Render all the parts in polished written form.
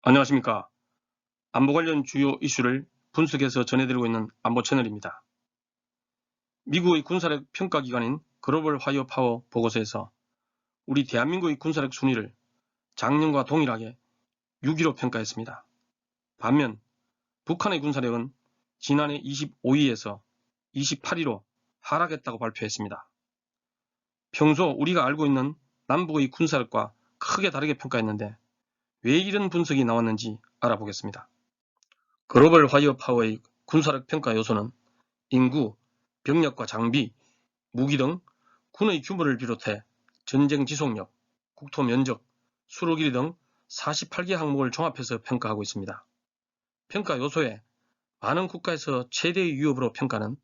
안녕하십니까. 안보 관련 주요 이슈를 분석해서 전해드리고 있는 안보 채널입니다. 미국의 군사력 평가 기관인 글로벌 화이어 파워 보고서에서 우리 대한민국의 군사력 순위를 작년과 동일하게 6위로 평가했습니다. 반면 북한의 군사력은 지난해 25위에서 28위로 하락했다고 발표했습니다. 평소 우리가 알고 있는 남북의 군사력과 크게 다르게 평가했는데 왜 이런 분석이 나왔는지 알아보겠습니다. 글로벌 화이어 파워의 군사력 평가 요소는 인구, 병력과 장비, 무기 등 군의 규모를 비롯해 전쟁 지속력, 국토 면적, 수로 길이 등 48개 항목을 종합해서 평가하고 있습니다. 평가 요소에 많은 국가에서 최대의 위협으로 평가는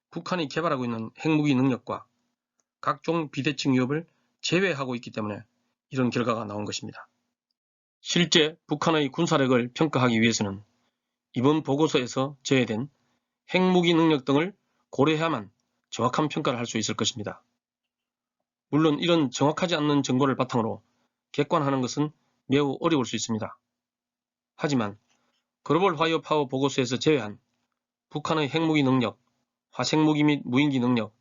북한이 개발하고 있는 핵무기 능력과 각종 비대칭 위협을 제외하고 있기 때문에 이런 결과가 나온 것입니다. 실제 북한의 군사력을 평가하기 위해서는 이번 보고서에서 제외된 핵무기 능력 등을 고려해야만 정확한 평가를 할 수 있을 것입니다. 물론 이런 정확하지 않는 정보를 바탕으로 객관하는 것은 매우 어려울 수 있습니다. 하지만 글로벌 화이어 파워 보고서에서 제외한 북한의 핵무기 능력, 화생무기 및 무인기 능력,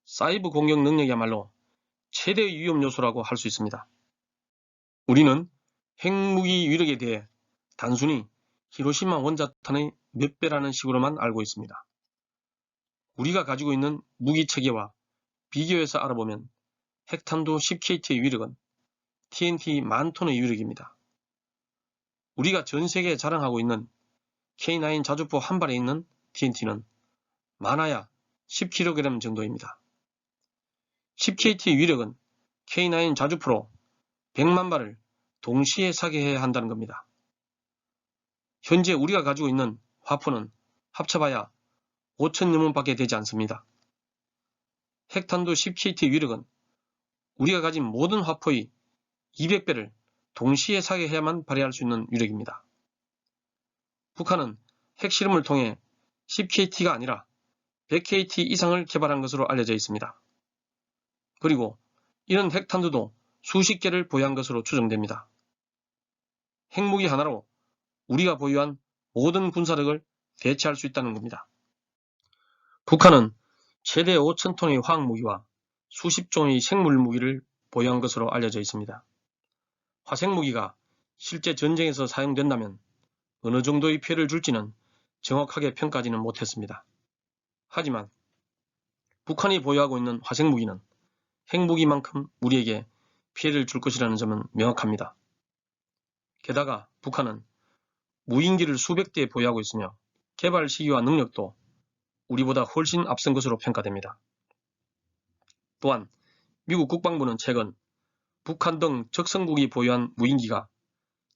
사이버 공격 능력이야말로 최대의 위험 요소라고 할 수 있습니다. 우리는 핵무기 위력에 대해 단순히 히로시마 원자탄의 몇 배라는 식으로만 알고 있습니다. 우리가 가지고 있는 무기 체계와 비교해서 알아보면 핵탄두 10KT의 위력은 TNT 10,000톤의 위력입니다. 우리가 전 세계에 자랑하고 있는 K9 자주포 한 발에 있는 TNT는 많아야 10kg 정도입니다. 10KT의 위력은 K9 자주포로 100만 발을 동시에 사격해야 한다는 겁니다. 현재 우리가 가지고 있는 화포는 합쳐봐야 5,000여 밖에 되지 않습니다. 핵탄두 10KT의 위력은 우리가 가진 모든 화포의 200배를 동시에 사격해야만 발휘할 수 있는 위력입니다. 북한은 핵실험을 통해 10KT가 아니라 100KT 이상을 개발한 것으로 알려져 있습니다. 그리고 이런 핵탄두도 수십 개를 보유한 것으로 추정됩니다. 핵무기 하나로 우리가 보유한 모든 군사력을 대체할 수 있다는 겁니다. 북한은 최대 5,000톤의 화학무기와 수십 종의 생물무기를 보유한 것으로 알려져 있습니다. 화생무기가 실제 전쟁에서 사용된다면 어느 정도의 피해를 줄지는 정확하게 평가하지는 못했습니다. 하지만 북한이 보유하고 있는 화생무기는 핵무기만큼 우리에게 피해를 줄 것이라는 점은 명확합니다. 게다가 북한은 무인기를 수백 대 보유하고 있으며 개발 시기와 능력도 우리보다 훨씬 앞선 것으로 평가됩니다. 또한 미국 국방부는 최근 북한 등 적성국이 보유한 무인기가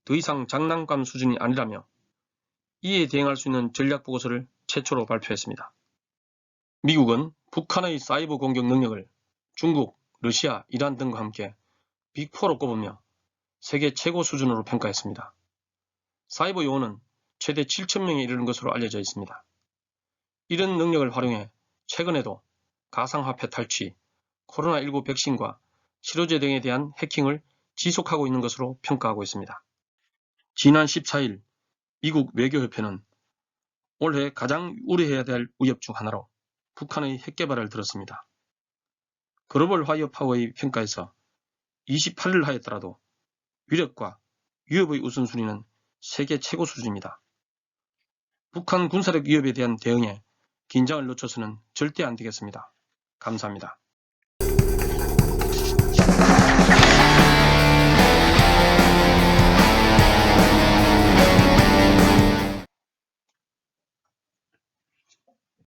더 이상 장난감 수준이 아니라며 이에 대응할 수 있는 전략보고서를 최초로 발표했습니다. 미국은 북한의 사이버 공격 능력을 중국, 러시아, 이란 등과 함께 빅4로 꼽으며 세계 최고 수준으로 평가했습니다. 사이버 요원은 최대 7,000명에 이르는 것으로 알려져 있습니다. 이런 능력을 활용해 최근에도 가상화폐 탈취, 코로나19 백신과 치료제 등에 대한 해킹을 지속하고 있는 것으로 평가하고 있습니다. 지난 14일 미국 외교협회는 올해 가장 우려해야 될 위협 중 하나로 북한의 핵개발을 들었습니다. 글로벌 화이어 파워의 평가에서 28를 하였더라도 위력과 위협의 우선순위는 세계 최고 수준입니다. 북한 군사력 위협에 대한 대응에 긴장을 늦춰서는 절대 안 되겠습니다. 감사합니다.